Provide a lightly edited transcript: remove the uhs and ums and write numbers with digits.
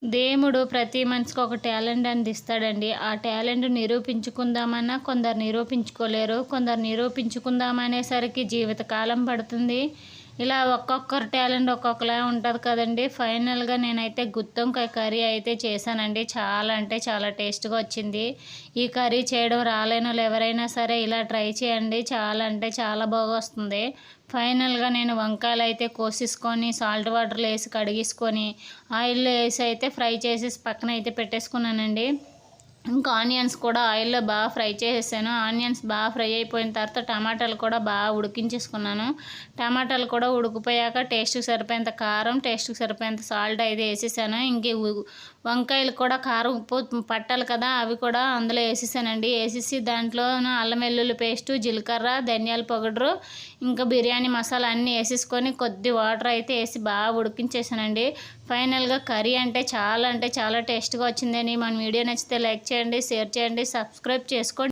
దేవుడు ప్రతి మనిషికి ఒక టాలెంట్ అనేది ఇస్తాడండి. ఆ టాలెంట్ నిరూపించుకుందామన్నా కొందరు నిరూపించుకోలేరు. కొందరు నిరూపించుకుందామనేసరికి జీవితకాలం పడుతుంది. ఇలా ఒక్కొక్కరి టాలెంట్ ఒక్కొక్కలా ఉంటది కదండీ! ఫైనల్‌గా నేనైతే గుత్తొంకాయ కర్రీ అయితే చేశానండి. చాలా అంటే చాలా టేస్ట్‌గా వచ్చింది. ఈ కర్రీ చేయడం రాలేనోళ్ళు ఎవరైనా సరే ఇలా ట్రై చేయండి. చాలా అంటే చాలా బాగొస్తుంది. ఫైనల్‌గా నేను వంకాయలైతే కోసేసుకొని సాల్ట్ వాటర్‌లో ఏసి కడిగేసుకొని ఆయిల్‌లో ఏసి అయితే ఫ్రై చేసేసి పక్కనైతే పెట్టేసుకున్నానండి. ఇంకా ఆనియన్స్ కూడా ఆయిల్‌లో బాగా ఫ్రై చేసేసాను. ఆనియన్స్ బాగా ఫ్రై అయిపోయిన తర్వాత టమాటాలు కూడా బాగా ఉడికించేసుకున్నాను. టమాటాలు కూడా ఉడికిపోయాక టేస్ట్‌కి సరిపోయేంత కారం, టేస్ట్‌కి సరిపోయేంత సాల్ట్ అయితే ఏసేసాను. వంకాయలు కూడా కారం, ఉప్పు పట్టాలి కదా! అవి కూడా అందులో ఏసేసానండి. ఏసేసి దాంట్లోన అల్లం వెల్లుల్లి పేస్టు, జీలకర్ర, ధనియాల పౌడరు, ఇంకా బిర్యానీ మసాలా అన్నీ ఏసేసుకొని కొద్ది వాటర్ అయితే ఏసి బాగా ఉడికించేసానండి. ఫైనల్‌గా కర్రీ అంటే చాలా టేస్ట్‌గా వచ్చిందని మన వీడియో నచ్చితే లైక్ చేయండి, షేర్ చేయండి, సబ్స్క్రైబ్ చేసుకోండి.